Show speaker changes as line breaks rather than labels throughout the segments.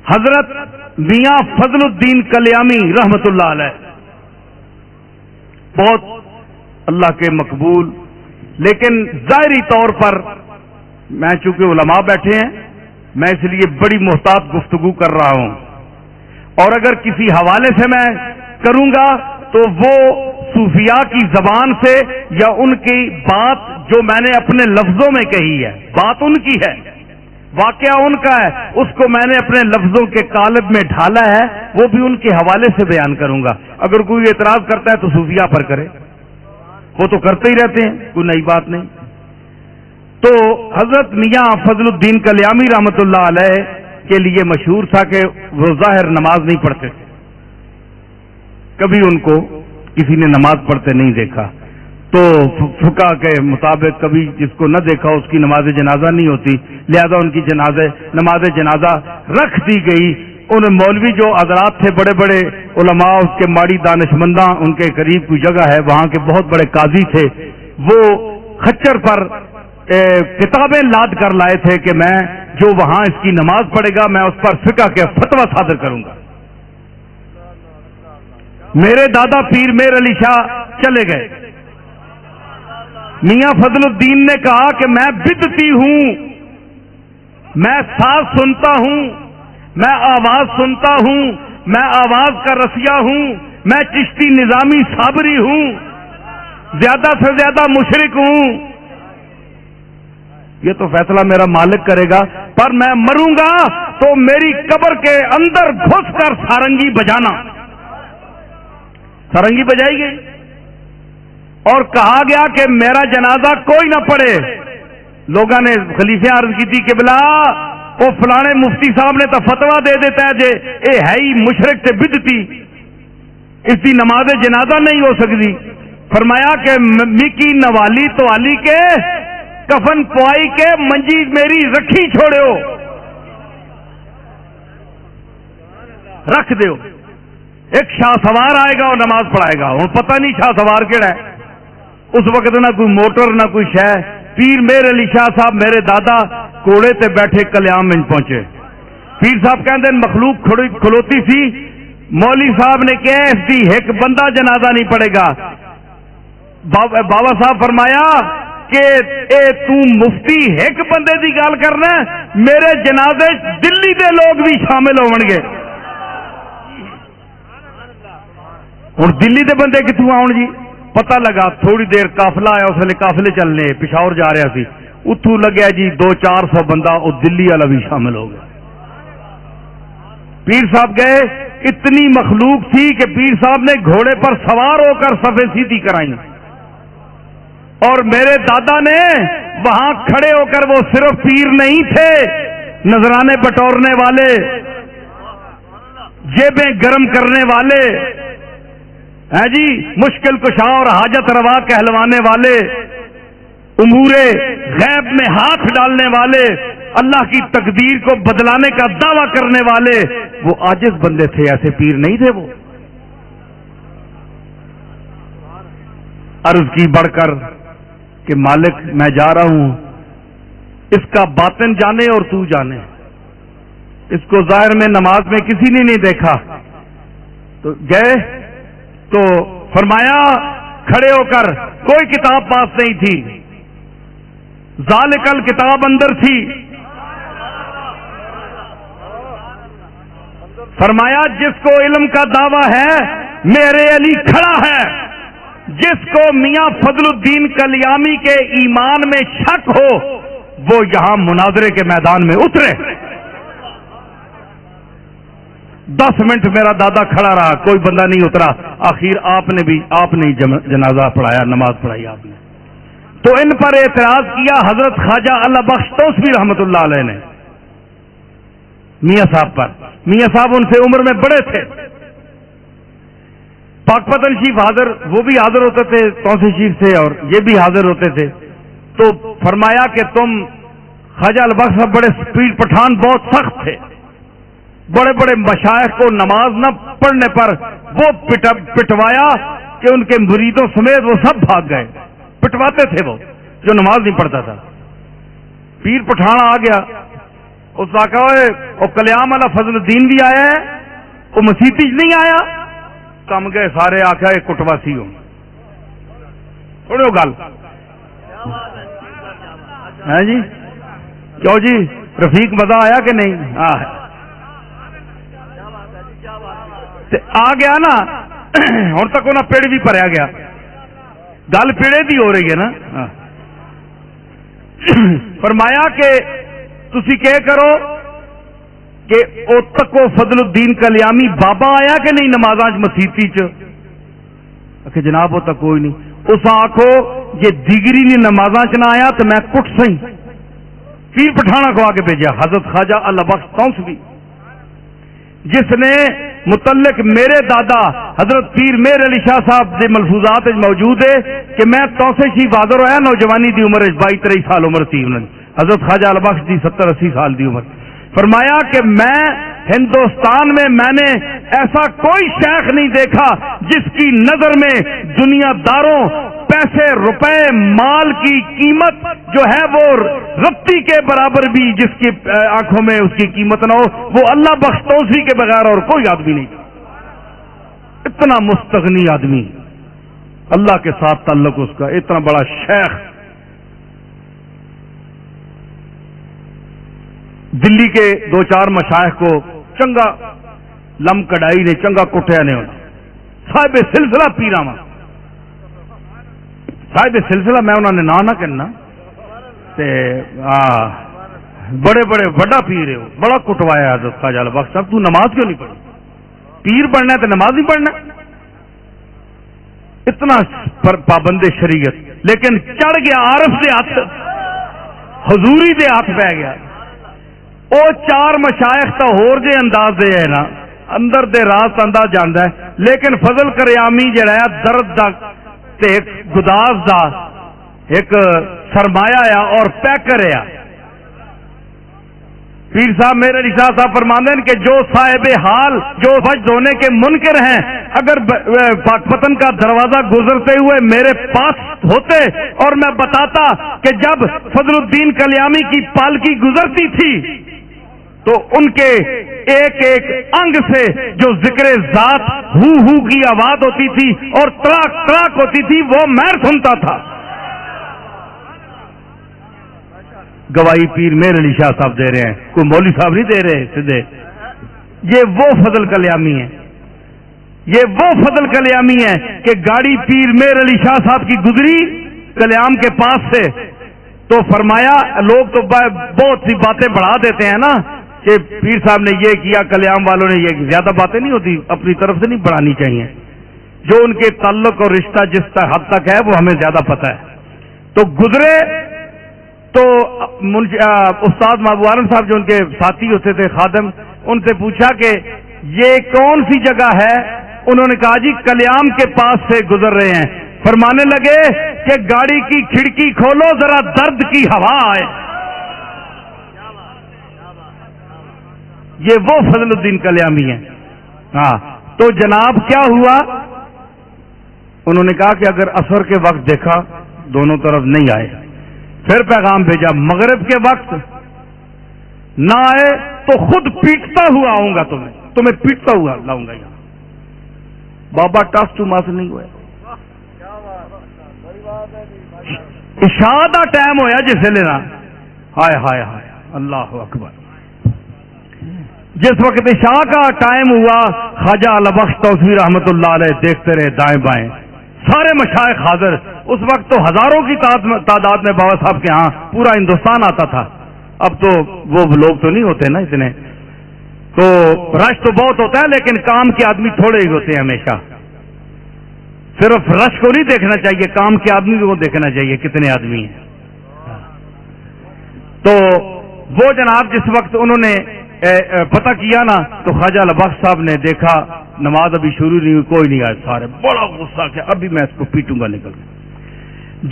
حضرت میاں فضل الدین کلیامی رحمت اللہ علیہ بہت اللہ کے مقبول، لیکن ظاہری طور پر میں چونکہ علماء بیٹھے ہیں میں اس لیے بڑی محتاط گفتگو کر رہا ہوں، اور اگر کسی حوالے سے میں کروں گا تو وہ صوفیاء کی زبان سے یا ان کی بات جو میں نے اپنے لفظوں میں کہی ہے، بات ان کی ہے، واقعہ ان کا ہے، اس کو میں نے اپنے لفظوں کے قالب میں ڈھالا ہے، وہ بھی ان کے حوالے سے بیان کروں گا۔ اگر کوئی اعتراض کرتا ہے تو صوفیاء پر کرے، وہ تو کرتے ہی رہتے ہیں، کوئی نئی بات نہیں۔ تو حضرت میاں فضل الدین کلیامی رحمت اللہ علیہ کے لیے مشہور تھا کہ وہ ظاہر نماز نہیں پڑھتے تھے، کبھی ان کو کسی نے نماز پڑھتے نہیں دیکھا، تو فقہ کے مطابق کبھی جس کو نہ دیکھا اس کی نماز جنازہ نہیں ہوتی، لہذا ان کی نماز جنازہ رکھ دی گئی۔ ان مولوی جو حضرات تھے بڑے بڑے علماء، اس کے ماڑی دانشمنداں، ان کے قریب کوئی جگہ ہے وہاں کے بہت بڑے قاضی تھے، وہ خچر پر کتابیں لاد کر لائے تھے کہ میں جو وہاں اس کی نماز پڑھے گا میں اس پر فقہ کے فتویٰ صادر کروں گا۔ میرے دادا پیر میر علی شاہ چلے گئے، میاں فضل الدین نے کہا کہ میں بدعتی ہوں، میں ساز سنتا ہوں، میں آواز سنتا ہوں، میں آواز کا رسیہ ہوں، میں چشتی نظامی صابری ہوں، زیادہ سے زیادہ مشرک ہوں، یہ تو فیصلہ میرا مالک کرے گا، پر میں مروں گا تو میری قبر کے اندر گھس کر سارنگی بجانا۔ سارنگی بجائی گئی اور کہا گیا کہ میرا جنازہ کوئی نہ پڑھے۔ لوگوں نے خلیفے عرض کی تھی کہ بلا وہ فلانے مفتی صاحب نے تو فتویٰ دے دیتا ہے جے اے ہے ہی مشرک تے بدعتی، اس کی نماز جنازہ نہیں ہو سکتی۔ فرمایا کہ مکی نوالی تو علی کے کفن پوائی کے منجی میری رکھی چھوڑو، رکھ دیو، ایک شاہ سوار آئے گا اور نماز پڑھائے گا، اور پتہ نہیں شاہ سوار کیڑا ہے۔ اس وقت نہ کوئی موٹر نہ کوئی شے، پیر میر علی شاہ صاحب میرے دادا کوڑے تے بیٹھے کلیام میں پہنچے، پیر صاحب کہندے مخلوق کھلوتی سی، مولوی صاحب نے کہا اس دی ایک بندہ جنازہ نہیں پڑے گا۔ بابا صاحب فرمایا کہ اے تو مفتی ایک بندے دی گل کرنا، میرے جنازے دلی دے لوگ بھی شامل ہون گے۔ ہوں دلی دے بندے کتوں آؤ جی؟ پتہ لگا تھوڑی دیر قافلہ آیا، اس ویلے قافلے چلنے پشاور جا رہا سی، اتوں لگیا جی 200-400 بندہ، وہ دلی والا بھی شامل ہو گیا۔ پیر صاحب گئے، اتنی مخلوق تھی کہ پیر صاحب نے گھوڑے پر سوار ہو کر صفیں سیدھی کرائیں، اور میرے دادا نے وہاں کھڑے ہو کر، وہ صرف پیر نہیں تھے، نذرانے بٹورنے والے، جیبیں گرم کرنے والے ہیں جی، مشکل کشا اور حاجت روا کہلوانے والے، امور غیب میں ہاتھ ڈالنے والے، اللہ کی تقدیر کو بدلانے کا دعویٰ کرنے والے، وہ عاجز بندے تھے، ایسے پیر نہیں تھے۔ وہ عرض کی بڑھ کر کہ مالک میں جا رہا ہوں، اس کا باطن جانے اور تو جانے، اس کو ظاہر میں نماز میں کسی نے نہیں دیکھا۔ تو گئے تو فرمایا کھڑے ہو کر، کوئی کتاب پاس نہیں تھی، ذالکل کتاب اندر تھی، فرمایا جس کو علم کا دعویٰ ہے میرے علی کھڑا ہے، جس کو میاں فضل الدین کلیامی کے ایمان میں شک ہو وہ یہاں مناظرے کے میدان میں اترے۔ 10 منٹ میرا دادا کھڑا رہا، کوئی بندہ نہیں اترا، آخر آپ نے جنازہ پڑھایا، نماز پڑھائی آپ نے۔ تو ان پر اعتراض کیا حضرت خواجہ اللہ بخش توسوی رحمت اللہ علیہ نے میاں صاحب پر۔ میاں صاحب ان سے عمر میں بڑے تھے، پاک پتن شریف حاضر، وہ بھی حاضر ہوتے تھے، توسیع شریف سے، اور یہ بھی حاضر ہوتے تھے۔ تو فرمایا کہ تم خواجہ البخش صاحب بڑے سپیڈ پٹھان، بہت سخت تھے، بڑے بڑے مشائخ کو نماز نہ پڑھنے پر وہ پٹوایا کہ ان کے مریدوں سمیت وہ سب بھاگ گئے، پٹواتے تھے وہ جو نماز نہیں پڑھتا تھا۔ پیر پٹھان آ گیا اس نے کہا وہ کلیام والا فضل الدین بھی آیا ہے، وہ مسیتی نہیں آیا؟ کم گئے سارے، آخیا یہ کٹواسی ہو. سنو گل ہے جی، کیوں جی رفیق مزہ آیا کہ نہیں؟ آ گیا نا ہوں تک انہیں پیڑ بھی بھریا گیا، گل پیڑے دی ہو رہی ہے نا. فرمایا کہ تسی کہہ کرو کہ او تک وہ فضل الدین کلیامی بابا آیا کہ نہیں نمازاں مسیتی چ؟ کہ جناب وہ تک کوئی نہیں. اس آخو جی دیگری نے نمازاں چ نہ آیا تو میں کٹ سی. پیر پٹھانا کھوا کے بھیجا حضرت خواجہ البخش تونسوی، جس نے متعلق میرے دادا حضرت پیر میر علی شاہ صاحب کے ملفوظات موجود ہے کہ میں تونسے شی بہادر ہویا نوجوانی دی عمر 22-23 سال عمر تھی انہوں نے، حضرت خواجہ البخش دی 70-80 سال دی عمر. فرمایا کہ میں ہندوستان میں نے ایسا کوئی شیخ نہیں دیکھا جس کی نظر میں دنیا داروں پیسے روپے مال کی قیمت جو ہے وہ رتی کے برابر بھی جس کی آنکھوں میں اس کی قیمت نہ ہو، وہ اللہ بخش تونسوی کے بغیر اور کوئی آدمی نہیں تھا. اتنا مستغنی آدمی، اللہ کے ساتھ تعلق اس کا، اتنا بڑا شیخ. دلی کے 2-4 مشائخ کو چنگا لم کڑائی نے چنگا کٹیا نے ہونا. صاحب سلسلہ پیراواں صاحب سلسلہ میں انہوں نے نہ کہنا تے بڑے بڑے بڑا پیر ہے، بڑا کٹوایا حضرت خواجہ البخش صاحب. تو نماز کیوں نہیں پڑھی؟ پیر بننا ہے تو نماز نہیں پڑھنا؟ اتنا پابند شریعت، لیکن چڑھ گیا عارف دے ہاتھ، حضوری دے ہاتھ پہ گیا. او 4 مشائخ تو ہور جے انداز دے ہے نا، اندر دے راز انداز جاندا ہے، لیکن فضل کریامی جڑا ہے درد دا تے ایک گداز دا ایک سرمایہ ہے اور پیکر ہے. پیر صاحب میرے علی شاہ صاحب فرماندے ہیں کہ جو صاحب حال جو وجد ہونے کے منکر ہیں اگر پاک پتن کا دروازہ گزرتے ہوئے میرے پاس ہوتے اور میں بتاتا کہ جب فضل الدین کلیامی کی پالکی گزرتی تھی تو ان کے ایک ایک انگ سے جو ذکر ذات ہو کی آواز ہوتی تھی اور تراک تراک ہوتی تھی وہ میں سنتا تھا. گواہی پیر میر علی شاہ صاحب دے رہے ہیں، کوئی مولوی صاحب نہیں دے رہے سیدھے. یہ وہ فضل کلیامی ہے، یہ وہ فضل کلیامی ہے کہ گاڑی پیر میر علی شاہ صاحب کی گزری کلیام کے پاس سے تو فرمایا، لوگ تو بہت سی باتیں بڑھا دیتے ہیں نا کہ پیر صاحب نے یہ کیا کلیام والوں نے یہ، زیادہ باتیں نہیں ہوتی، اپنی طرف سے نہیں بڑھانی چاہیے. جو ان کے تعلق اور رشتہ جس حد تک ہے وہ ہمیں زیادہ پتہ ہے. تو گزرے تو استاد محبوب عالم صاحب جو ان کے ساتھی ہوتے تھے خادم، ان سے پوچھا کہ یہ کون سی جگہ ہے؟ انہوں نے کہا جی کلیام کے پاس سے گزر رہے ہیں. فرمانے لگے کہ گاڑی کی کھڑکی کھولو ذرا درد کی ہوا آئے. یہ وہ فضل الدین کلیامی ہے. ہاں تو جناب کیا ہوا؟ انہوں نے کہا کہ اگر عصر کے وقت دیکھا دونوں طرف نہیں آئے، پھر پیغام بھیجا مغرب کے وقت نہ آئے تو خود پیٹتا ہوا آؤں گا، تمہیں پیٹتا ہوا لاؤں گا یہاں. بابا ٹاس ٹو ماس نہیں ہوئے. عشاء دا ٹائم ہویا جس لینا، ہائے ہائے ہائے اللہ اکبر. جس وقت عشاء کا ٹائم ہوا خواجہ البخش تونسوی رحمت اللہ علیہ دیکھتے رہے دائیں بائیں، سارے مشائخ حاضر. اس وقت تو ہزاروں کی تعداد میں بابا صاحب کے ہاں پورا ہندوستان آتا تھا. اب تو وہ لوگ تو نہیں ہوتے نا اتنے، تو رش تو بہت ہوتا ہے لیکن کام کے آدمی تھوڑے ہی ہوتے ہیں. ہمیشہ صرف رش کو نہیں دیکھنا چاہیے، کام کے آدمی کو دیکھنا چاہیے کتنے آدمی ہیں. تو وہ جناب جس وقت انہوں نے پتہ کیا نا تو خواجہ البخش صاحب نے دیکھا نماز ابھی شروع نہیں ہوئی، کوئی نہیں آئے. سارے بڑا غصہ کیا ابھی میں اس کو پیٹوں گا نکل کے.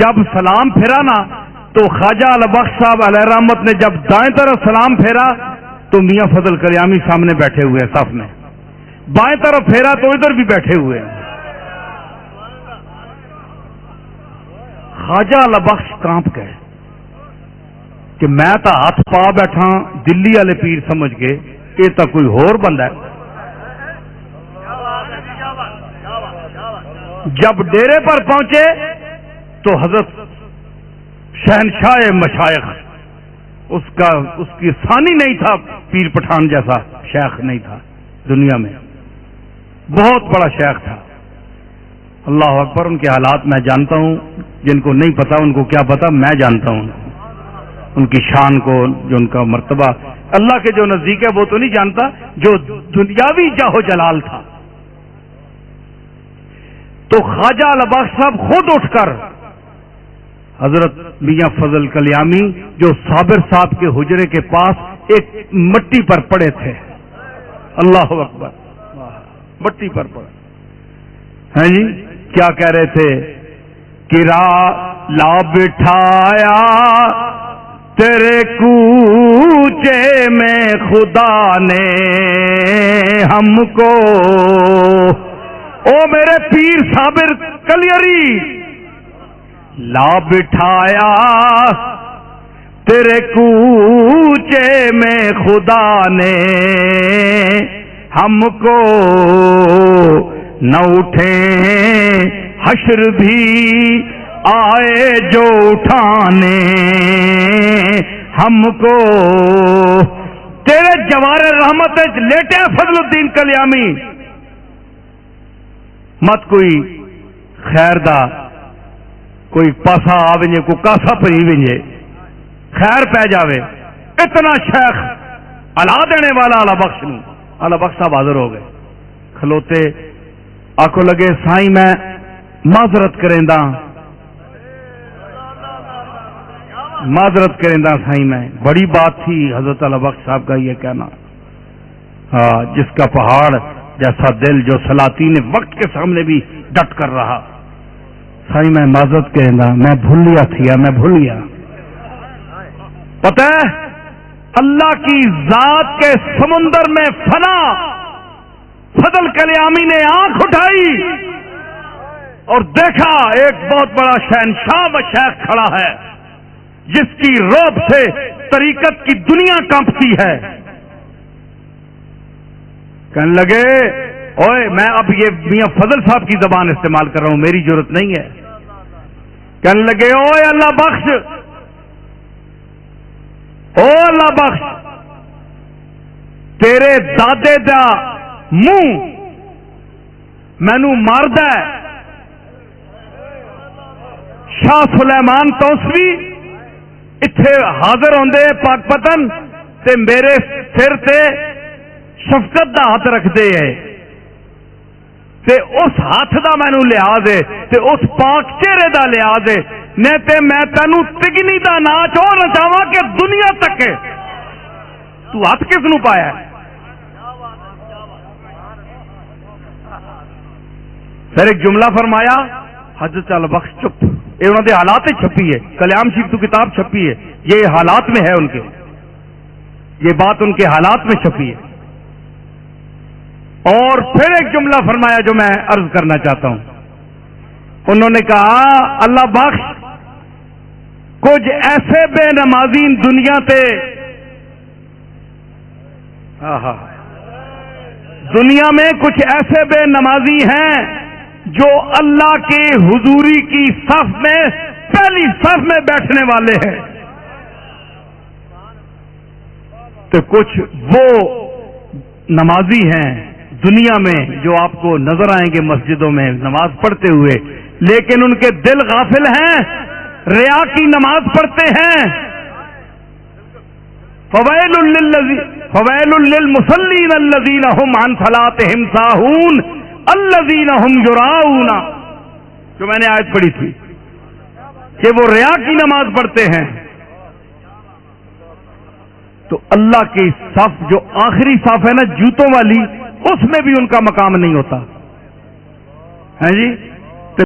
جب سلام پھیرا نا تو خواجہ البخش صاحب علیہ رحمت نے جب دائیں طرف سلام پھیرا تو میاں فضل کلیامی سامنے بیٹھے ہوئے ہیں صف میں، بائیں طرف پھیرا تو ادھر بھی بیٹھے ہوئے ہیں. خواجہ البخش کانپ گئے. کہ میں تو ہاتھ پا بیٹھا دلی والے پیر سمجھ کے، یہ تو کوئی ہور بندہ ہے۔ جب ڈیرے پر پہنچے تو حضرت شہنشاہ مشائخ، اس کی ثانی نہیں تھا، پیر پٹھان جیسا شیخ نہیں تھا دنیا میں، بہت بڑا شیخ تھا۔ اللہ اکبر، ان کے حالات میں جانتا ہوں، جن کو نہیں پتا ان کو کیا پتا، میں جانتا ہوں ان کی شان کو، جو ان کا مرتبہ اللہ کے جو نزدیک ہے وہ تو نہیں جانتا، جو دنیاوی جاہ و جلال تھا۔ تو خواجہ البخش صاحب خود اٹھ کر حضرت میاں فضل کلیامی جو صابر صاحب کے حجرے کے پاس ایک مٹی پر پڑے تھے، اللہ اکبر، مٹی پر پڑے، ہیں جی کیا کہہ رہے تھے؟ کرا لا بٹھایا تیرے کوچے میں خدا نے ہم کو، او میرے پیر صابر کلیری، لا بٹھایا تیرے کوچے میں خدا نے ہم کو، نہ اٹھیں حشر بھی آئے جو اٹھانے ہم کو، تیرے جوار رحمت لیٹے فضل الدین کلیامی، مت کوئی خیر دا کوئی پاسا آ ونجے، کوئی کاسا پی ونجے، خیر پہ جاوے، اتنا شیخ الا دینے والا اعلی بخش نو۔ اعلی بخش صاحب حاضر ہو گئے، کھلوتے، آکھو لگے سائیں میں معذرت کریندا، معذرت کریندا سائیں میں، بڑی بات تھی حضرت اعلی بخش صاحب کا یہ کہنا، جس کا پہاڑ جیسا دل، جو سلاطین وقت کے سامنے بھی ڈٹ کر رہا۔ سائیں میں معذرت کریندا، میں بھول گیا تھیا، میں بھول گیا۔ پتہ ہے اللہ کی ذات کے سمندر میں فنا فضل کلیامی نے آنکھ اٹھائی اور دیکھا ایک بہت بڑا شہنشاہ و شیخ کھڑا ہے، جس کی روب سے طریقت کی دنیا کانپتی ہے۔ کہنے لگے اوئے میں اب یہ میاں فضل صاحب کی زبان استعمال کر رہا ہوں، میری ضرورت نہیں ہے۔ کہنے لگے اوئے اللہ بخش، او اللہ بخش، تیرے دادے دا منہ مینو مارد ہے۔ شاہ سلیمان توسوی اتھے حاضر ہوندے پاک پتن تے میرے سر تے شفقت دا ہاتھ رکھتے ہیں، تے اس ہاتھ دا مینو لحاظ ہے، تے اس پاک چہرے دا لحاظ ہے، نہیں تے میں تینو تگنی دا ناچ اور نچاواں کہ دنیا تک ہے۔ تو ہاتھ کس نو پایا ہے؟ پھر ایک جملہ فرمایا، حضرت البخش چپ، یہ انہوں نے حالات چھپی ہے، کلیام شریف تو کتاب چھپی ہے، یہ حالات میں ہے ان کے، یہ بات ان کے حالات میں چھپی ہے۔ اور پھر ایک جملہ فرمایا جو میں عرض کرنا چاہتا ہوں، انہوں نے کہا اللہ بخش کچھ ایسے بے نمازین دنیا تے، دنیا میں کچھ ایسے بے نمازی ہیں جو اللہ کے حضوری کی صف میں پہلی صف میں بیٹھنے والے ہیں، تو کچھ وہ نمازی ہیں دنیا میں جو آپ کو نظر آئیں گے مسجدوں میں نماز پڑھتے ہوئے، لیکن ان کے دل غافل ہیں، ریا کی نماز پڑھتے ہیں۔ فویل للمصلین الذین هم عن صلاتهم ساہون الذین هم یراؤون، جو میں نے آیت پڑھی تھی کہ وہ ریا کی نماز پڑھتے ہیں۔ تو اللہ کی صف جو آخری صف ہے نا جوتوں والی، اس میں بھی ان کا مقام نہیں ہوتا ہے جی۔